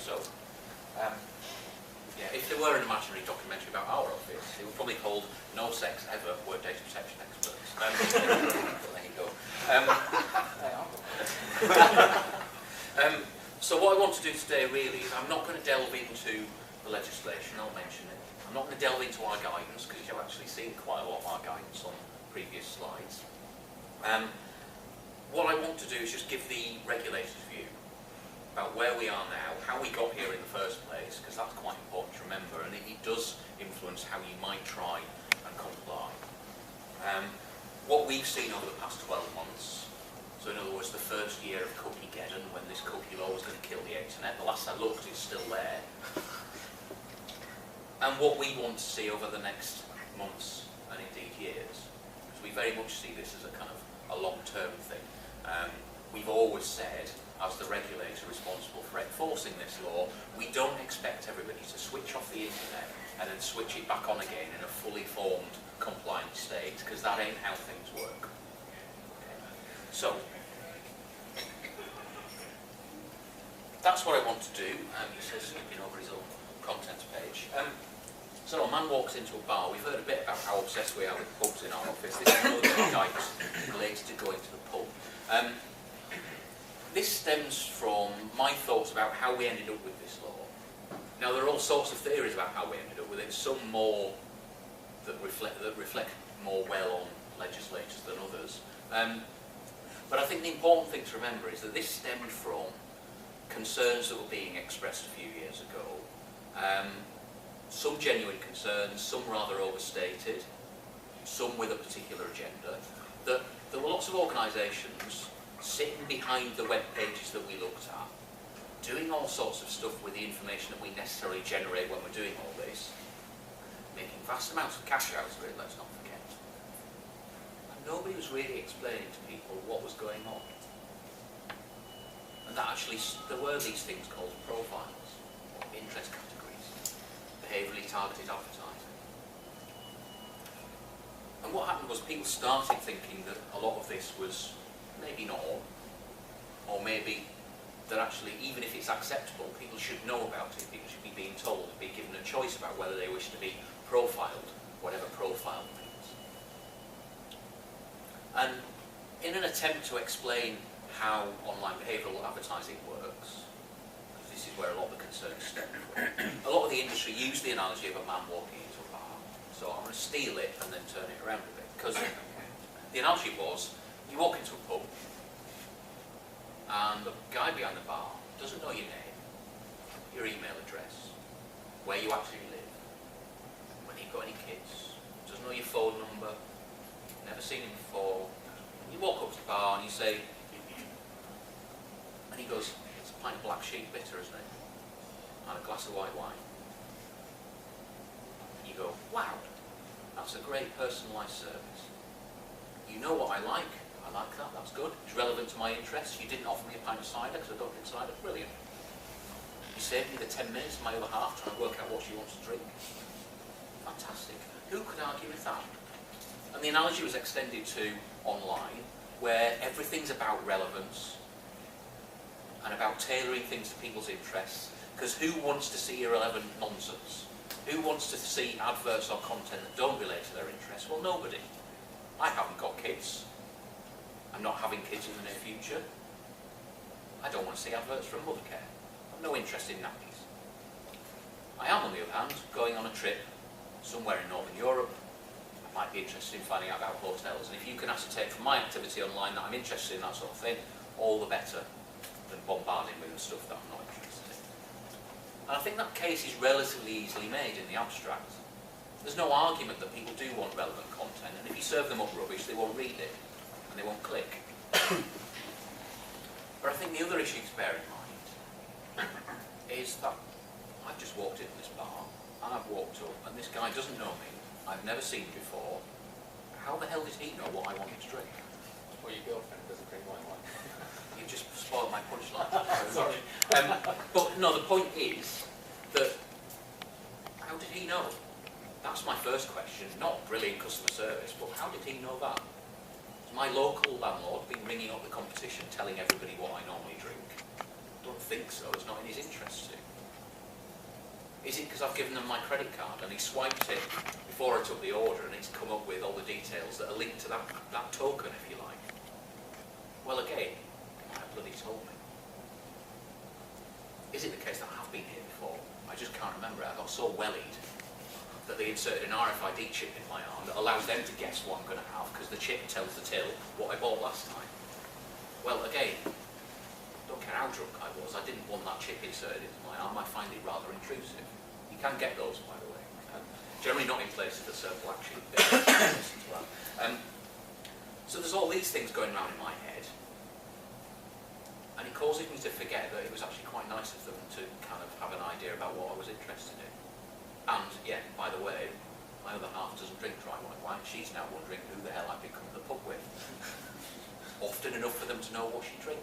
So, yeah, if there were an imaginary documentary about our office, it would probably be called No Sex Ever, We're Data Protection Experts. But there you go. So what I want to do today really is I'm not going to delve into the legislation, I'll mention it. I'm not going to delve into our guidance, because you've actually seen quite a lot of our guidance on previous slides. What I want to do is just give the regulator's view about where we are now, how we got here in the first place, because that's quite important to remember, and it does influence how you might try and comply. What we've seen over the past 12 months, so in other words the first year of Cookie-geddon, when this cookie law was going to kill the internet, the last I looked it's still there, and what we want to see over the next months and indeed years, because we very much see this as a kind of a long-term thing. We've always said, as the regulator responsible for enforcing this law, we don't expect everybody to switch off the internet and then switch it back on again in a fully formed, compliant state, because that ain't how things work. Okay. So, that's what I want to do. He says, skipping over his own contents page. So a man walks into a bar. We've heard a bit about how obsessed we are with pubs in our office. This is another bit of guidance related to going to the pub. This stems from my thoughts about how we ended up with this law. Now there are all sorts of theories about how we ended up with it, some more that reflect more well on legislators than others. But I think the important thing to remember is that this stemmed from concerns that were being expressed a few years ago. Some genuine concerns, some rather overstated, some with a particular agenda. That there were lots of organisations sitting behind the web pages that we looked at, doing all sorts of stuff with the information that we necessarily generate when we're doing all this, making vast amounts of cash out of it, let's not forget. And nobody was really explaining to people what was going on. And that actually, there were these things called profiles, or interest categories, behaviourally targeted advertising. And what happened was people started thinking that a lot of this was maybe not all, or maybe that actually, even if it's acceptable, people should know about it, people should be being told, be given a choice about whether they wish to be profiled, whatever profile means. And in an attempt to explain how online behavioural advertising works, because this is where a lot of the concerns stem from, a lot of the industry used the analogy of a man walking into a bar. So I'm going to steal it and then turn it around a bit, because the analogy was, you walk into a pub, and the guy behind the bar doesn't know your name, your email address, where you actually live, whether you've got any kids, doesn't know your phone number, never seen him before. You walk up to the bar and you say, and he goes, it's a pint of black sheep bitter, isn't it? And a glass of white wine. And you go, wow, that's a great personalised service. You know what I like that, that's good. It's relevant to my interests. You didn't offer me a pint of cider because I don't drink cider, brilliant. You saved me the 10 minutes of my other half trying to work out what she wants to drink. Fantastic. Who could argue with that? And the analogy was extended to online, where everything's about relevance and about tailoring things to people's interests, because who wants to see irrelevant nonsense? Who wants to see adverts or content that don't relate to their interests? Well, nobody. I haven't got kids. I'm not having kids in the near future. I don't want to see adverts from Mothercare. I've no interest in nappies. I am, on the other hand, going on a trip somewhere in Northern Europe. I might be interested in finding out about hotels, and if you can ascertain from my activity online that I'm interested in that sort of thing, all the better than bombarding me with stuff that I'm not interested in. And I think that case is relatively easily made in the abstract. There's no argument that people do want relevant content, and if you serve them up rubbish, they won't read it, and they won't click. But I think the other issue to bear in mind is that I've just walked into this bar, and I've walked up, and this guy doesn't know me, I've never seen him before. How the hell did he know what I wanted to drink? Well, your girlfriend doesn't drink white wine. You just spoiled my punchline. Sorry. But no, the point is that, how did he know? That's my first question, not brilliant customer service, but how did he know that? Has my local landlord been ringing up the competition telling everybody what I normally drink? I don't think so, it's not in his interest to. Is it because I've given them my credit card and he swiped it before I took the order and it's come up with all the details that are linked to that token, if you like? Well, again, they might have bloody told me. Is it the case that I have been here before? I just can't remember it. I got so wellied that they inserted an RFID chip in my arm that allows them to guess what I'm going to have because the chip tells the till what I bought last time. Well, again, don't care how drunk I was, I didn't want that chip inserted into my arm. I find it rather intrusive. You can get those, by the way. Generally not in places that serve black sheep. So there's all these things going around in my head, and it causes me to forget that it was actually quite nice of them to kind of have an idea about what I was interested in. And, yeah, by the way, my other half doesn't drink dry white wine. She's now wondering who the hell I've been coming to the pub with. Often enough for them to know what she drinks.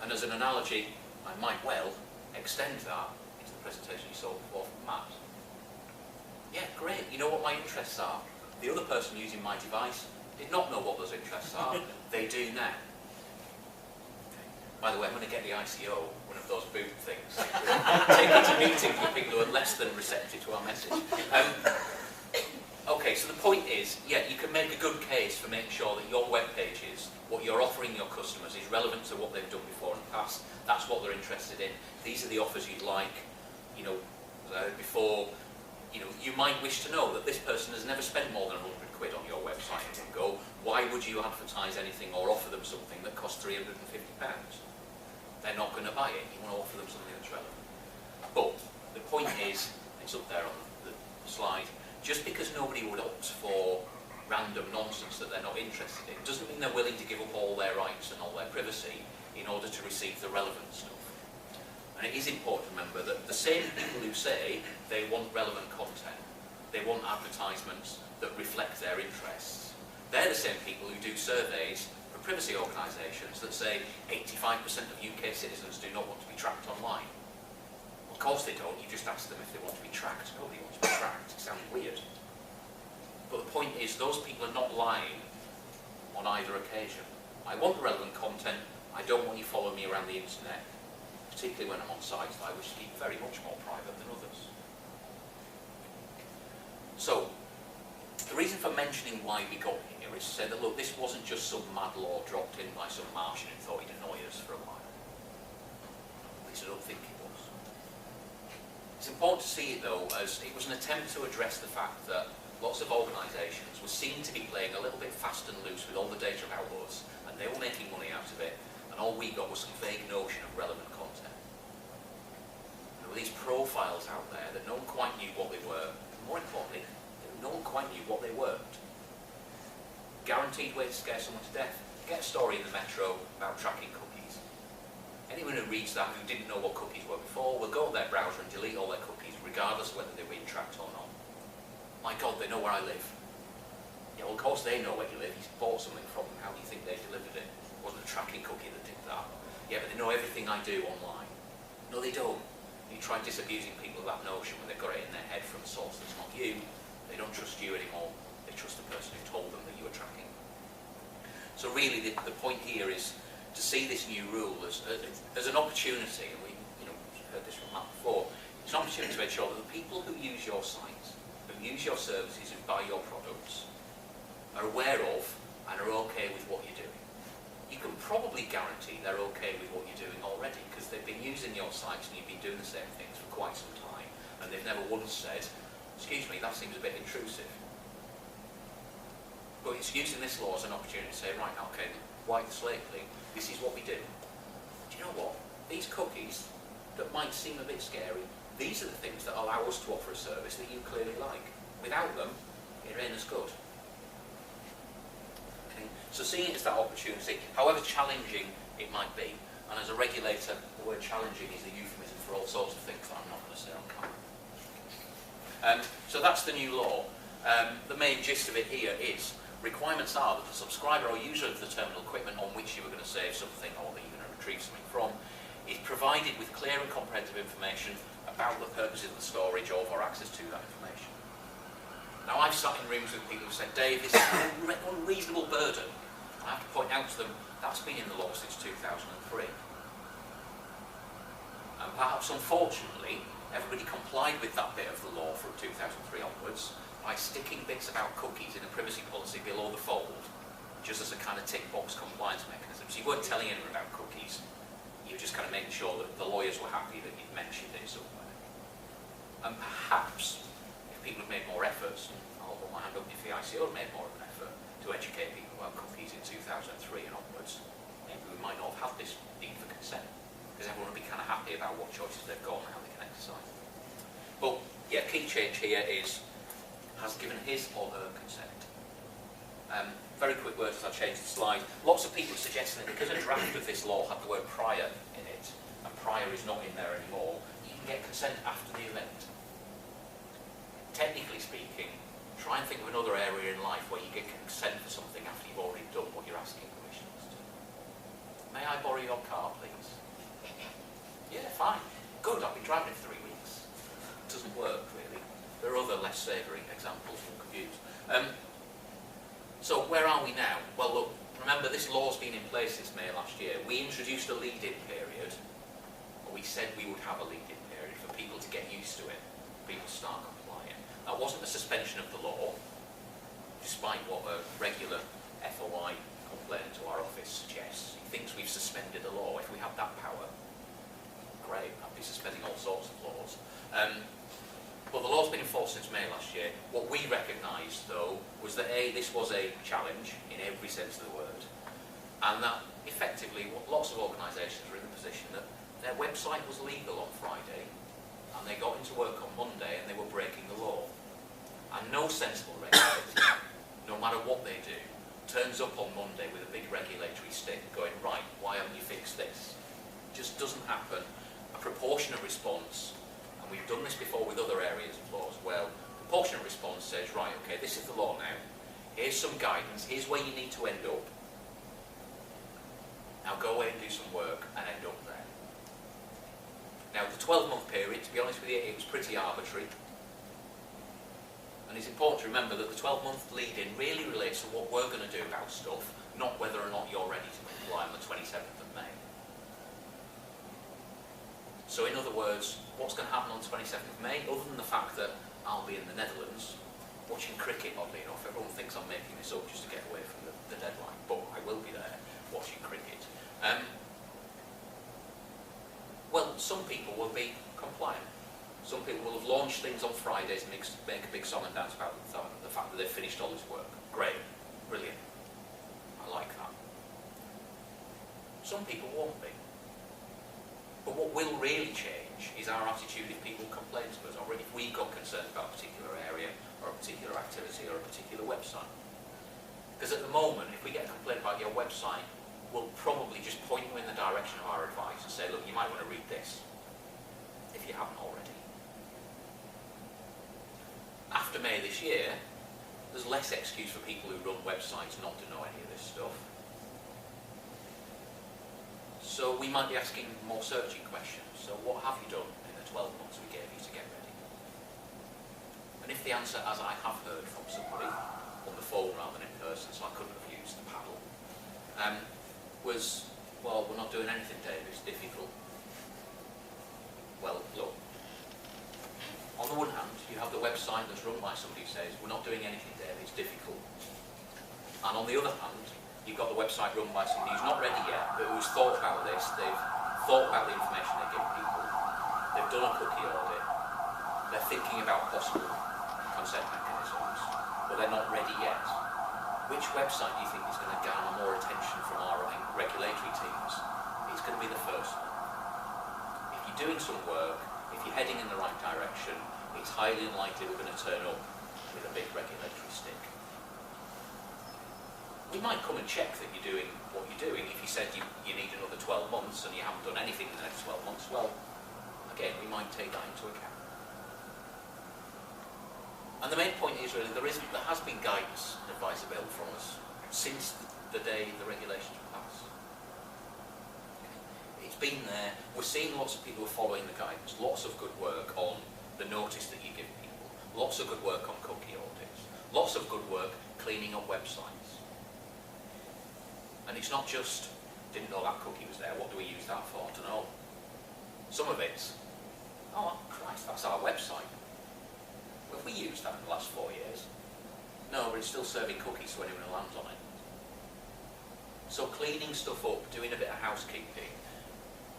And as an analogy, I might well extend that into the presentation you saw before from Matt. Yeah, great, you know what my interests are. The other person using my device did not know what those interests are. They do now. By the way, I'm going to get the ICO, one of those booth things. Take it to meetings with people who are less than receptive to our message. Okay, so the point is, yeah, you can make a good case for making sure that your web pages, what you're offering your customers, is relevant to what they've done before in the past. That's what they're interested in. These are the offers you'd like. You know, before, you know, you might wish to know that this person has never spent more than 100 quid on your website and go, why would you advertise anything or offer them something that costs £350? They're not going to buy it. You want to offer them something that's relevant. But the point is, it's up there on the slide, just because nobody would opt for random nonsense that they're not interested in doesn't mean they're willing to give up all their rights and all their privacy in order to receive the relevant stuff. And it is important to remember that the same people who say they want relevant content, they want advertisements that reflect their interests, they're the same people who do surveys for privacy organisations that say 85% of UK citizens do not want to be tracked online. Of course they don't, you just ask them if they want to be tracked. Nobody wants to be tracked, it sounds weird. But the point is, those people are not lying on either occasion. I want relevant content, I don't want you following me around the internet, particularly when I'm on sites that I wish to keep very much more private than others. So, the reason for mentioning why we got here is to say that, look, this wasn't just some mad law dropped in by some Martian who thought he'd annoy us for a while. At least I don't think it was. It's important to see it, though, as it was an attempt to address the fact that lots of organisations were seen to be playing a little bit fast and loose with all the data about us, and they were making money out of it, and all we got was some vague notion of relevant content. There were these profiles out there that no one quite knew what they were, and more importantly, no one quite knew what they weren't. Guaranteed way to scare someone to death. Get a story in the Metro about tracking cookies. Anyone who reads that who didn't know what cookies were before will go to their browser and delete all their cookies regardless of whether they're being tracked or not. My God, they know where I live. Yeah, well, of course they know where you live. He's bought something from them. How do you think they delivered it? It wasn't a tracking cookie that did that. Yeah, but they know everything I do online. No, they don't. You try disabusing people of that notion when they've got it in their head from a source that's not you. They don't trust you anymore. They trust the person who told them that you were tracking. So really, the point here is to see this new rule as an opportunity, and we heard this from Matt before. It's an opportunity to ensure that the people who use your site, who use your services, who buy your products, are aware of and are okay with what you're doing. You can probably guarantee they're okay with what you're doing already, because they've been using your sites and you've been doing the same things for quite some time, and they've never once said, excuse me, that seems a bit intrusive. But it's using this law as an opportunity to say, right, okay, wipe the slate clean, this is what we do. Do you know what? These cookies that might seem a bit scary, these are the things that allow us to offer a service that you clearly like. Without them, it ain't as good. Okay? So seeing it as that opportunity, however challenging it might be, and as a regulator, the word challenging is a euphemism for all sorts of things that I'm not going to say on camera. So that's the new law. The main gist of it here is, requirements are that the subscriber or user of the terminal equipment on which you were going to save something or that you're going to retrieve something from is provided with clear and comprehensive information about the purposes of the storage of or access to that information. Now, I've sat in rooms with people who said, Dave, this is an unreasonable burden. I have to point out to them, that's been in the law since 2003. And perhaps unfortunately, everybody complied with that bit of the law from 2003 onwards by sticking bits about cookies in a privacy policy below the fold, just as a kind of tick box compliance mechanism. So you weren't telling anyone about cookies, you were just kind of making sure that the lawyers were happy that you'd mentioned it somewhere. And perhaps, if people had made more efforts, and I'll hold my hand up if the ICO had made more of an effort to educate people about cookies in 2003 and onwards, maybe we might not have had this need for consent, because everyone would be kind of happy about what choices they've got and how they can exercise. But yeah, key change here is has given his or her consent. Very quick word as I change the slide. Lots of people are suggesting that because a draft of this law had the word prior in it, and prior is not in there anymore, you can get consent after the event. Technically speaking, try and think of another area in life where you get consent for something after you've already done what you're asking permissions to. May I borrow your car, please? Yeah, fine. Good, I've been driving it for 3 weeks. Doesn't work, really. There are other less savoury examples one could use. So where are we now? Well, look, remember this law's been in place since May last year. We introduced a lead-in period, or we said we would have a lead-in period for people to get used to it, people start complying. That wasn't a suspension of the law, despite what a regular FOI complainant to our office suggests. He thinks we've suspended a law. If we had that power, great, I'd be suspending all sorts of laws. But the law's been enforced since May last year. What we recognised, though, was that A, this was a challenge in every sense of the word, and that effectively lots of organisations were in the position that their website was legal on Friday, and they got into work on Monday and they were breaking the law. And no sensible regulator, no matter what they do, turns up on Monday with a big regulatory stick going, right, why haven't you fixed this? It just doesn't happen. A proportionate response, and we've done this before with other areas of law as well, proportionate response says, right, okay, this is the law now, here's some guidance, here's where you need to end up, now go away and do some work and end up there. Now the 12-month period, to be honest with you, it was pretty arbitrary, and it's important to remember that the 12-month lead-in really relates to what we're going to do about stuff, not whether or not you're ready to comply on the 27th of May. So in other words, what's going to happen on the 27th of May, other than the fact that I'll be in the Netherlands watching cricket, oddly enough. Everyone thinks I'm making this up just to get away from the deadline, but I will be there watching cricket. Well, some people will be compliant. Some people will have launched things on Fridays and make a big song and dance about the fact that they've finished all this work. Great, brilliant. I like that. Some people won't be. But what will really change is our attitude if people complain to us, or if we've got concerns about a particular area, or a particular activity, or a particular website. Because at the moment, if we get a complaint about your website, we'll probably just point you in the direction of our advice and say, look, you might want to read this, if you haven't already. After May this year, there's less excuse for people who run websites not to know any of this stuff. So we might be asking more searching questions. So what have you done in the 12 months we gave you to get ready? And if the answer, as I have heard from somebody on the phone rather than in person, so I couldn't have used the paddle, was, well, we're not doing anything, Dave, it's difficult. Well, look, on the one hand, you have the website that's run by somebody who says, we're not doing anything, Dave, it's difficult. And on the other hand, you've got the website run by somebody who's not ready yet, but who's thought about this, they've thought about the information they give people, they've done a cookie audit, they're thinking about possible consent mechanisms, but they're not ready yet. Which website do you think is going to garner more attention from our regulatory teams? It's going to be the first one. If you're doing some work, if you're heading in the right direction, it's highly unlikely we're going to turn up with a big regulatory stick. We might come and check that you're doing what you're doing. If you said you need another 12 months and you haven't done anything in the next 12 months, well, again, we might take that into account. And the main point is really there has been guidance and advice available from us since the day the regulations were passed. It's been there. We're seeing lots of people who are following the guidance, lots of good work on the notice that you give people, lots of good work on cookie audits, lots of good work cleaning up websites. And it's not just, didn't know that cookie was there, what do we use that for? I don't know. Some of it's, oh Christ, that's our website. Have we used that in the last 4 years? No, but it's still serving cookies to anyone who lands on it. So cleaning stuff up, doing a bit of housekeeping,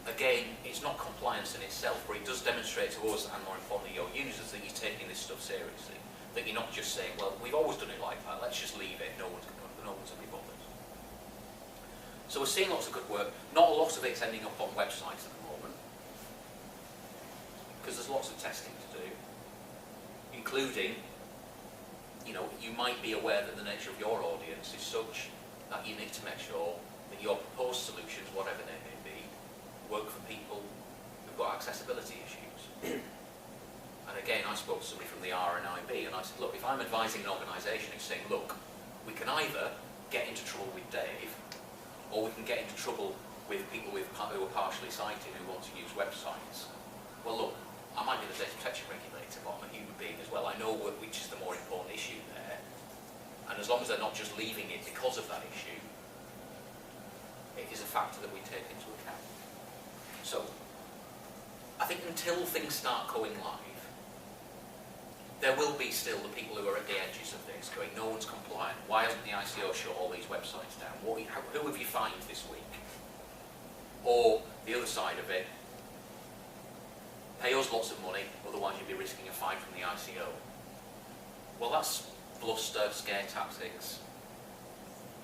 again, it's not compliance in itself, but it does demonstrate to us, and more importantly your users, that you're taking this stuff seriously. That you're not just saying, well, we've always done it like that, let's just leave it, no one's going to be bothered. So we're seeing lots of good work. Not a lot of it's ending up on websites at the moment, because there's lots of testing to do, including, you know, you might be aware that the nature of your audience is such that you need to make sure that your proposed solutions, whatever they may be, work for people who've got accessibility issues. And again, I spoke to somebody from the RNIB and I said, look, if I'm advising an organisation who's saying, look, we can either get into trouble with Dave, or we can get into trouble with people who are partially sighted who want to use websites. Well, look, I might be the data protection regulator, but I'm a human being as well. I know which is the more important issue there. And as long as they're not just leaving it because of that issue, it is a factor that we take into account. So, I think until things start going live, there will be still the people who are at the edges of this going, no one's compliant, why hasn't the ICO shut all these websites down? Who have you fined this week? Or, the other side of it, pay us lots of money, otherwise you'd be risking a fine from the ICO. Well, that's bluster, scare tactics.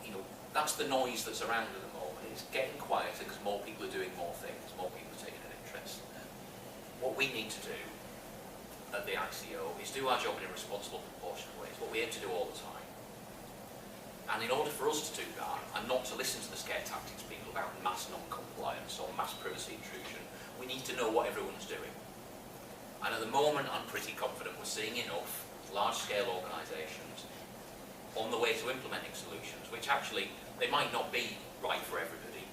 You know, that's the noise that's around at the moment. It's getting quieter because more people are doing more things, more people are taking an interest. What we need to do at the ICO is do our job in a responsible, proportionate way. It's what we aim to do all the time. And in order for us to do that, and not to listen to the scare tactics people about mass non-compliance or mass privacy intrusion, we need to know what everyone's doing. And at the moment, I'm pretty confident we're seeing enough large-scale organisations on the way to implementing solutions, which actually, they might not be right for everybody.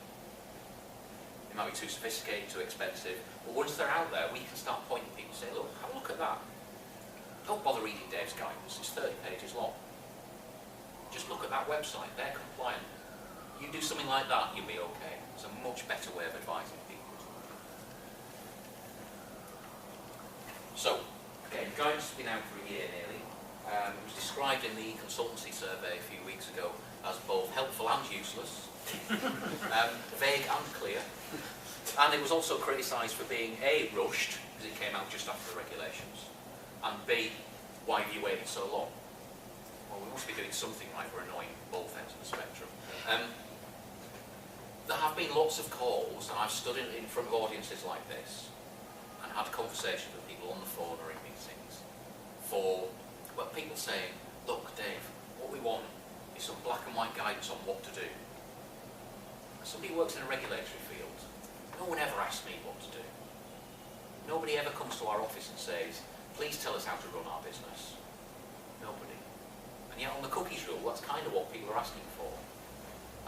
They might be too sophisticated, too expensive, but once they're out there, we can start pointing people and say, look, have a look at that. Don't bother reading Dave's guidance, it's 30 pages long. Just look at that website, they're compliant. You do something like that, you'll be okay. It's a much better way of advising people. So, again, guidance has been out for a year nearly. It was described in the consultancy survey a few weeks ago as both helpful and useless, vague and clear, and it was also criticised for being A, rushed, because it came out just after the regulations, and B, why have you waited so long? Well, we must be doing something right, we're annoying both ends of the spectrum. There have been lots of calls, and I've stood in front of audiences like this, and had conversations with people on the phone or in meetings for, well, people saying, look, Dave, what we want is some black and white guidance on what to do. Somebody who works in a regulatory field, no one ever asks me what to do. Nobody ever comes to our office and says, please tell us how to run our business. Nobody. And yet on the cookies rule, that's kind of what people are asking for.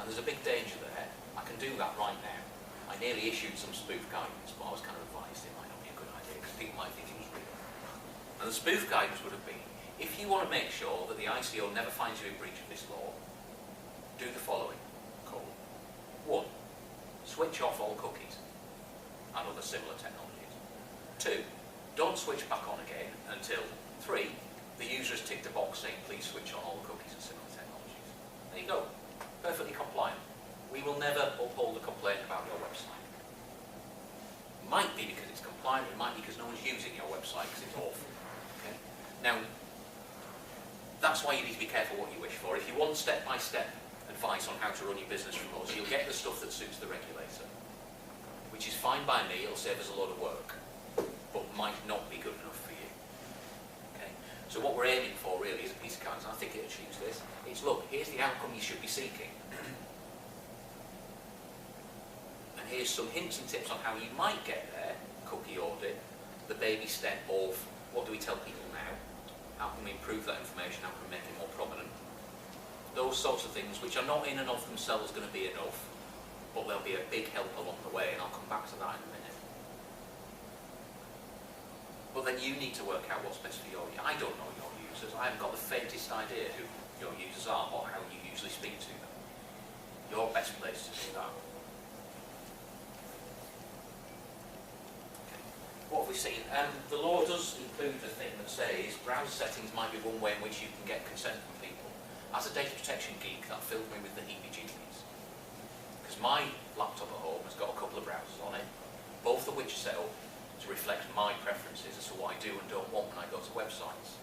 And there's a big danger there. I can do that right now. I nearly issued some spoof guidance, but I was kind of advised it might not be a good idea because people might think it was real. And the spoof guidance would have been, if you want to make sure that the ICO never finds you in breach of this law, do the following. Cool. 1. Switch off all cookies and other similar technologies. 2. Don't switch back on again until 3. The user has ticked a box saying, please switch on all cookies and similar technologies. There you go. Perfectly compliant. We will never uphold a complaint about your website. It might be because it's compliant, it might be because no one's using your website because it's awful. Okay? Now, that's why you need to be careful what you wish for. If you want step-by-step advice on how to run your business from us, you'll get the stuff that suits the regulator, which is fine by me, it'll save us a lot of work, but might not be good enough for you. Okay? So what we're aiming for really is a piece of guidance, and I think it achieves this. It's, look, here's the outcome you should be seeking. And here's some hints and tips on how you might get there, cookie audit, the baby step of what do we tell people now, how can we improve that information, how can we make it more prominent. Those sorts of things which are not in and of themselves going to be enough, but they'll be a big help along the way, and I'll come back to that in a minute. But then you need to work out what's best for your users. I don't know your users, I haven't got the faintest idea who your users are or how you usually speak to them. Your best place to do that we've seen, the law does include a thing that says browser settings might be one way in which you can get consent from people. As a data protection geek, that filled me with the heebie-jeebies. Because my laptop at home has got a couple of browsers on it, both of which are set up to reflect my preferences as to what I do and don't want when I go to websites.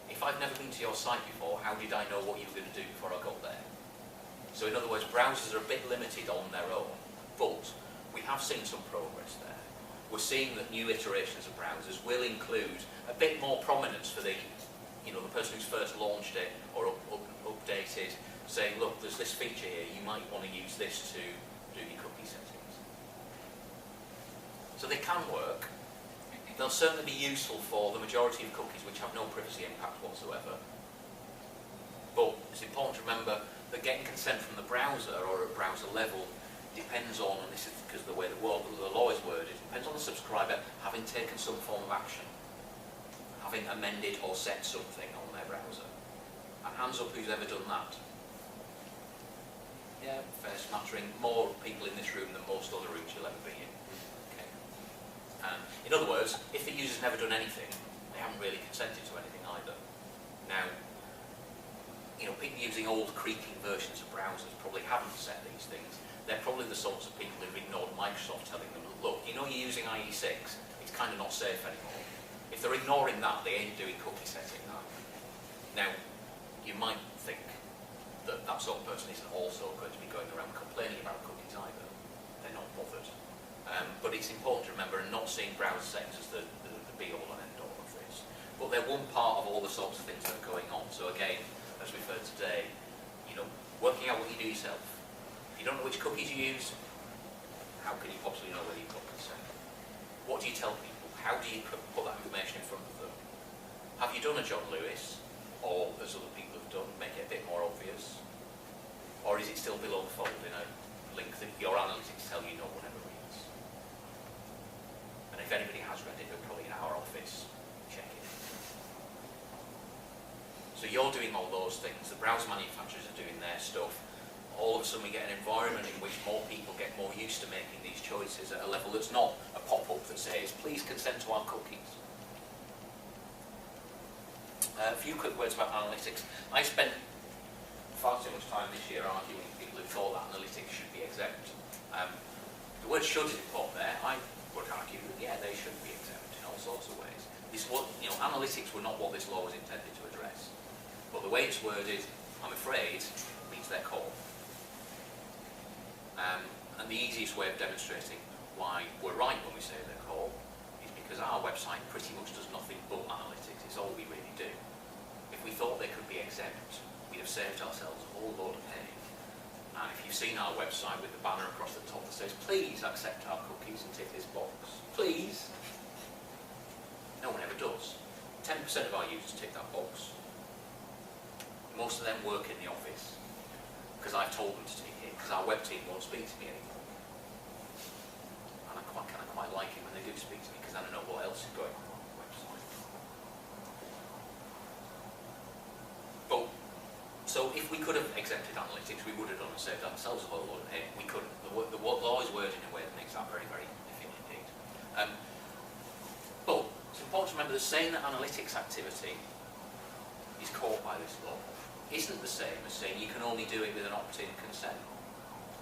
If I've never been to your site before, how did I know what you were going to do before I got there? So in other words, browsers are a bit limited on their own, but we have seen some progress there. We're seeing that new iterations of browsers will include a bit more prominence for the person who's first launched it or updated, saying, look, there's this feature here, you might want to use this to do your cookie settings. So they can work. They'll certainly be useful for the majority of cookies which have no privacy impact whatsoever. But it's important to remember that getting consent from the browser or at browser level depends on, and this is because of the way the law is worded, depends on the subscriber having taken some form of action, having amended or set something on their browser. And hands up who's ever done that. Yeah, fair smattering. More people in this room than most other rooms you'll ever be in. Okay. In other words, if the user's never done anything, they haven't really consented to anything either. Now, people using old creaking versions of browsers probably haven't set these things. They're probably the sorts of people who've ignored Microsoft telling them, look, you're using IE6, it's kind of not safe anymore. If they're ignoring that, they ain't doing cookie setting now. Now, you might think that that sort of person isn't also going to be going around complaining about cookies either. They're not bothered. But it's important to remember and not seeing browser settings as the be-all and end-all of this. But they're one part of all the sorts of things that are going on. So again, as we've heard today, working out what you do yourself. If you don't know which cookies you use, how can you possibly know whether you've got consent? What do you tell people? How do you put that information in front of them? Have you done a John Lewis, or as other people have done, make it a bit more obvious? Or is it still below the fold in a link that your analytics tell you no one ever reads? And if anybody has read it, they're probably in our office. Check it. So you're doing all those things, the browser manufacturers are doing their stuff. All of a sudden we get an environment in which more people get more used to making these choices at a level that's not a pop-up that says, please consent to our cookies. A few quick words about analytics. I spent far too much time this year arguing with people who thought that analytics should be exempt. The word should is important there. I would argue that, yeah, they should be exempt in all sorts of ways. Analytics were not what this law was intended to address. But the way it's worded, I'm afraid, means their core. And the easiest way of demonstrating why we're right when we say their core is because our website pretty much does nothing but analytics. It's all we really do. If we thought they could be exempt, we'd have saved ourselves a whole load of pain. And if you've seen our website with the banner across the top that says, please accept our cookies and tick this box, please, no one ever does. 10% of our users tick that box. Most of them work in the office because I've told them to tick it, because our web team won't speak to me anymore. And I quite like it when they do speak to me because I don't know what else is going on the website. But, so if we could have exempted analytics, we would have done and saved ourselves a whole lot of pain. We couldn't. The law is worded in a way that makes that very, very difficult indeed. But it's important to remember that saying that analytics activity is caught by this law isn't the same as saying you can only do it with an opt-in consent,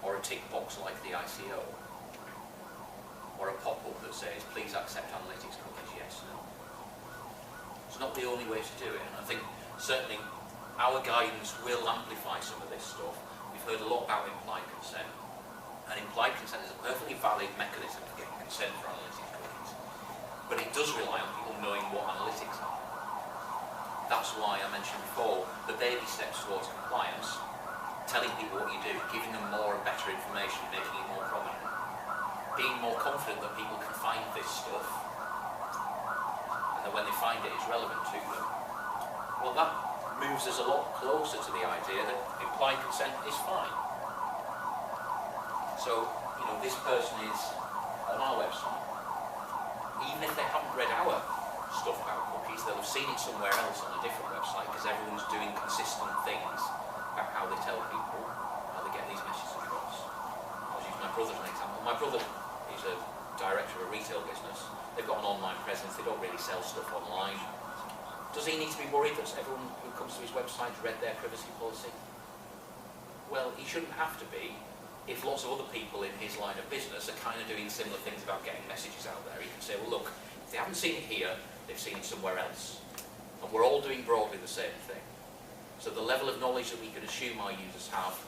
or a tick box like the ICO, or a pop-up that says please accept analytics cookies, yes, no. It's not the only way to do it, and I think certainly our guidance will amplify some of this stuff. We've heard a lot about implied consent, and implied consent is a perfectly valid mechanism for getting consent for analytics cookies, but it does rely on people knowing what analytics are. That's why I mentioned before the baby steps towards compliance, telling people what you do, giving them more and better information, making it more prominent, being more confident that people can find this stuff, and that when they find it, it's relevant to them. Well, that moves us a lot closer to the idea that implied consent is fine. So, this person is on our website. Even if they haven't read our stuff about cookies, they'll have seen it somewhere else on a different website because everyone's doing consistent things about how they tell people how they get these messages across. I'll use my brother as an example. My brother is a director of a retail business. They've got an online presence. They don't really sell stuff online. Does he need to be worried that everyone who comes to his website read their privacy policy? Well, he shouldn't have to be if lots of other people in his line of business are kind of doing similar things about getting messages out there. He can say, well, look, if they haven't seen it here, they've seen it somewhere else. And we're all doing broadly the same thing. So the level of knowledge that we can assume our users have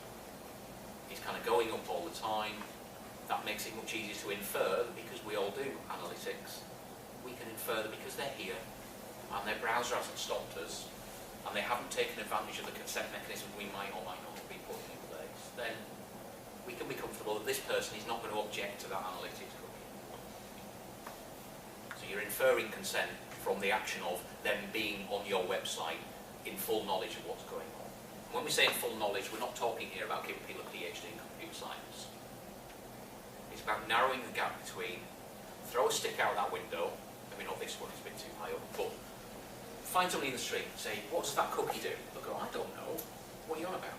is kind of going up all the time. That makes it much easier to infer that because we all do analytics, we can infer that because they're here and their browser hasn't stopped us and they haven't taken advantage of the consent mechanism we might or might not be putting in place, then we can be comfortable that this person is not going to object to that analytics cookie. So you're inferring consent from the action of them being on your website in full knowledge of what's going on. And when we say in full knowledge, we're not talking here about giving people a PhD in computer science. It's about narrowing the gap between throw a stick out that window, maybe not this one, it's a bit too high up, but find somebody in the street and say, what does that cookie do? They'll go, I don't know. What are you on about?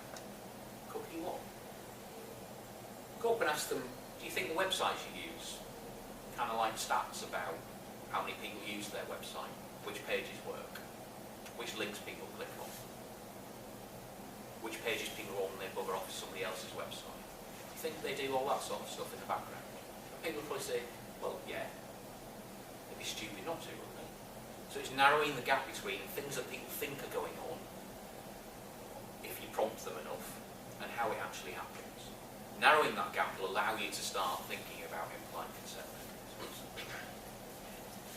Cookie what? Go up and ask them, do you think the websites you use kind of like stats about how many people use their website, which pages work, which links people click on, which pages people are on when they bugger off somebody else's website? Do you think they do all that sort of stuff in the background? And people will probably say, well, yeah. They'd be stupid not to, wouldn't they? So it's narrowing the gap between things that people think are going on, if you prompt them enough, and how it actually happens. Narrowing that gap will allow you to start thinking about implied consent mechanisms.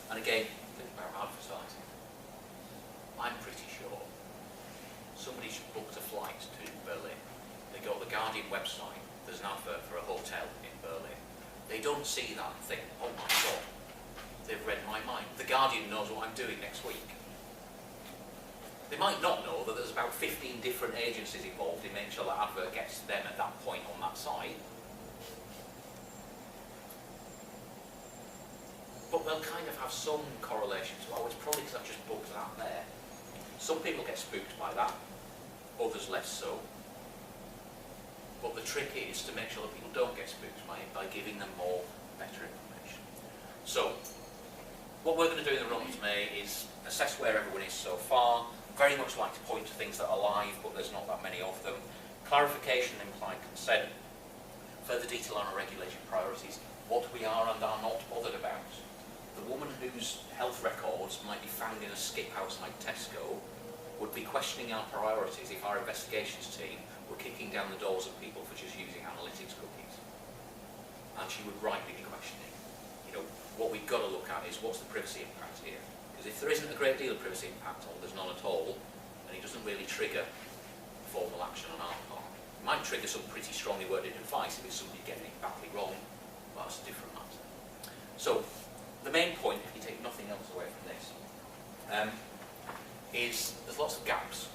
And again, think about advertising. I'm pretty sure somebody's booked a flight to Berlin. They go to the Guardian website, there's an advert for a hotel in Berlin. They don't see that and think, oh my God, they've read my mind. The Guardian knows what I'm doing next week. They might not know that there's about 15 different agencies involved in making sure that advert gets to them at that point on that site. But they'll kind of have some correlation to, oh, it's probably because I've just booked that there. Some people get spooked by that, others less so. But the trick is to make sure that people don't get spooked by it by giving them more, better information. So, what we're going to do in the run of May is assess where everyone is so far. Very much like to point to things that are live, but there's not that many of them. Clarification, implied consent. Further detail on our regulation priorities. What we are and are not bothered about. The woman whose health records might be found in a skip outside Tesco would be questioning our priorities if our investigations team were kicking down the doors of people for just using analytics cookies. And she would rightly be questioning, you know, what we've got to look at is what's the privacy impact here? Because if there isn't a great deal of privacy impact, or there's none at all, then it doesn't really trigger formal action on our part. It might trigger some pretty strongly worded advice if it's somebody getting it badly wrong, but that's a different matter. So, the main point, if you take nothing else away from this, is there's lots of gaps.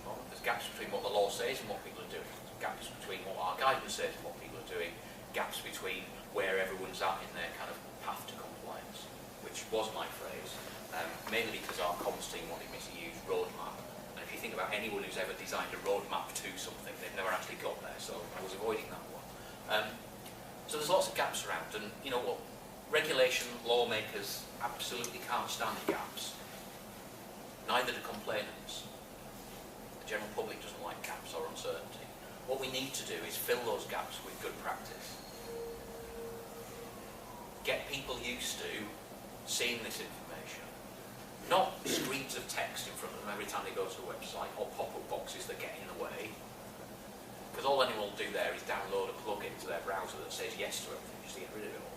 Well, there's gaps between what the law says and what people are doing. There's gaps between what our guidance says and what people are doing. Gaps between where everyone's at in their kind of path to compliance, which was my phrase, mainly because our comms team wanted me to use roadmap. And if you think about anyone who's ever designed a roadmap to something, they've never actually got there, so I was avoiding that one. So there's lots of gaps around, and you know what? Regulation lawmakers absolutely can't stand gaps. Neither do complainants. The general public doesn't like gaps or uncertainty. What we need to do is fill those gaps with good practice. Get people used to seeing this information. Not screens of text in front of them every time they go to a website, or pop-up boxes that get in the way. Because all anyone will do there is download a plugin to their browser that says yes to everything, just to get rid of it all.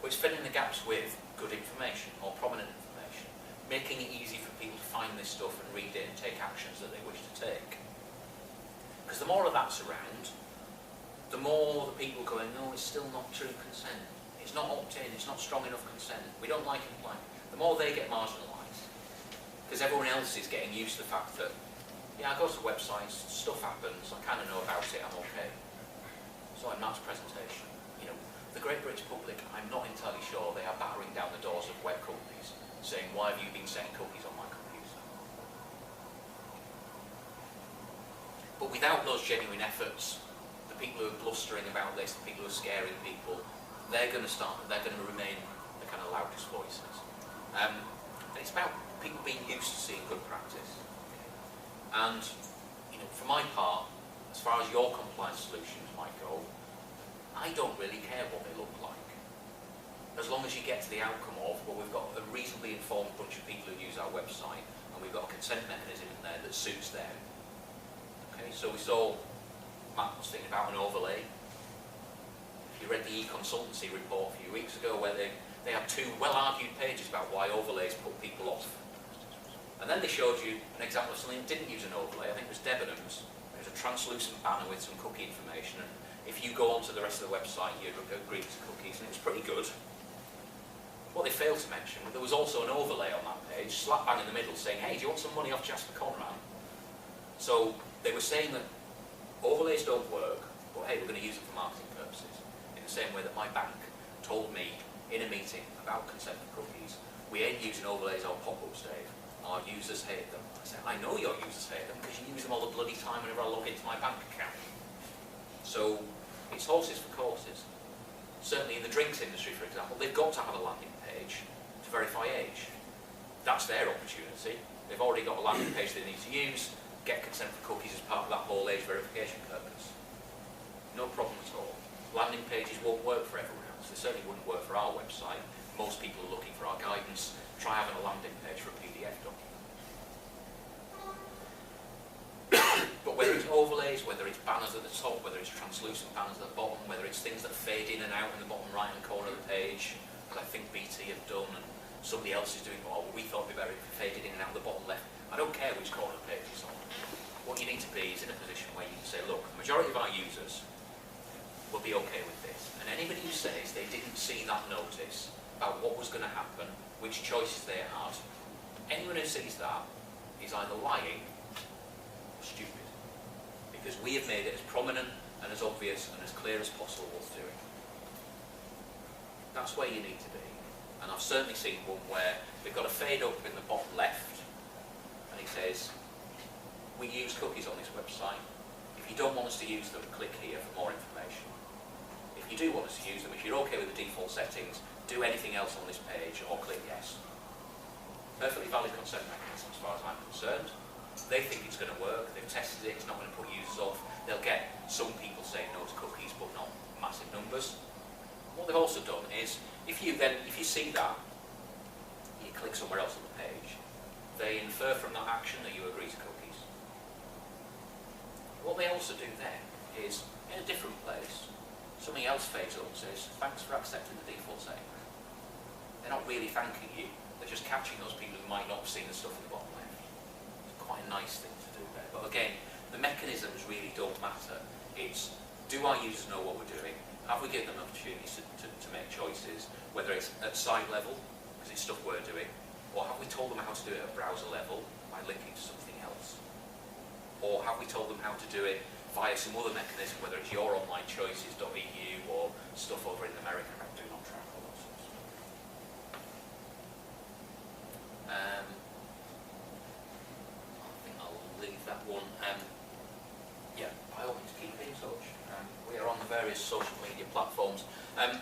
But it's filling the gaps with good information, or prominent information, making it easy for people to find this stuff and read it and take actions that they wish to take. Because the more of that's around, the more the people going, no, it's still not true consent. It's not opt-in, it's not strong enough consent. We don't like it. The more they get marginalised. Because everyone else is getting used to the fact that, yeah, I go to websites, stuff happens, I kind of know about it, I'm okay. So in Matt's presentation, you know, the great British public, I'm not entirely sure they are battering down the doors of web companies saying, why have you been setting cookies on my computer? But without those genuine efforts, the people who are blustering about this, the people who are scaring people, they're they're going to remain the kind of loudest voices. And it's about people being used to seeing good practice. And, you know, for my part, as far as your compliance solutions might go, I don't really care what they look like. As long as you get to the outcome of, well, we've got a reasonably informed bunch of people who use our website, and we've got a consent mechanism in there that suits them. Okay, so we saw, Matt was thinking about an overlay. If you read the e-consultancy report a few weeks ago, where they had 2 well-argued pages about why overlays put people off. And then they showed you an example of something that didn't use an overlay. I think it was Debenhams. It was a translucent banner with some cookie information, and if you go onto the rest of the website, you agree to cookies, and it was pretty good. What they failed to mention, there was also an overlay on that page, slap bang in the middle, saying, hey, do you want some money off Jasper Conrad? So they were saying that overlays don't work, but hey, we're going to use it for marketing purposes. In the same way that my bank told me in a meeting about consent for cookies, we ain't using overlays or pop-ups, Dave. Our users hate them. I said, I know your users hate them because you use them all the bloody time whenever I log into my bank account. So it's horses for courses. Certainly in the drinks industry, for example, they've got to have a landing page to verify age. That's their opportunity. They've already got a landing page they need to use, get consent for cookies as part of that whole age verification purpose. No problem at all. Landing pages won't work for everyone else. They certainly wouldn't work for our website. Most people are looking for our guidance. Try having a landing page for a PDF document. But whether it's overlays, whether it's banners at the top, whether it's translucent banners at the bottom, whether it's things that fade in and out in the bottom right-hand corner of the page, as I think BT have done, and somebody else is doing, well, we thought it'd be better if it faded in and out the bottom left. I don't care which corner of the page it's on. What you need to be is in a position where you can say, look, the majority of our users will be okay with this. And anybody who says they didn't see that notice about what was going to happen, which choices they had, anyone who sees that is either lying or stupid. Because we have made it as prominent and as obvious and as clear as possible what's doing. That's where you need to be. And I've certainly seen one where they've got a fade up in the bottom left, and it says, we use cookies on this website. If you don't want us to use them, click here for more information. If you do want us to use them, if you're okay with the default settings, do anything else on this page or click yes. Perfectly valid consent mechanism as far as I'm concerned. They think it's going to work, they've tested it, it's not going to put users off. They'll get some people saying no to cookies, but not massive numbers. What they've also done is, if you see that, you click somewhere else on the page, they infer from that action that you agree to cookies. What they also do then is, in a different place, something else fades up and says, thanks for accepting the default setting. They're not really thanking you, they're just catching those people who might not have seen the stuff in the bottom left. It's quite a nice thing to do there. But again, the mechanisms really don't matter. It's, do our users know what we're doing? Have we given them opportunities to make choices, whether it's at site level, because it's stuff we're doing, or have we told them how to do it at browser level by linking to something else? Or have we told them how to do it via some other mechanism, whether it's your online choices.eu or stuff over in America about do not track, all those sorts of stuff. I think I'll leave that one. Yeah, by all means, keep in touch. We are on the various social media platforms. I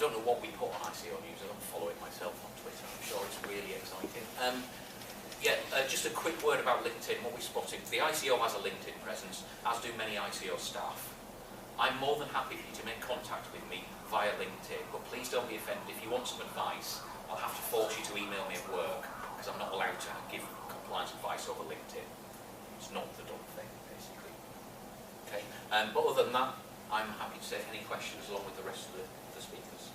don't know what we put on ICO News. I don't follow it myself on Twitter. I'm sure it's really exciting. Just a quick word about LinkedIn, what we spotted. The ICO has a LinkedIn presence, as do many ICO staff. I'm more than happy for you to make contact with me via LinkedIn, but please don't be offended. If you want some advice, I'll have to force you to email me at work, because I'm not allowed to give compliance advice over LinkedIn. It's not the done thing, basically. Okay. But other than that, I'm happy to take any questions along with the rest of the speakers.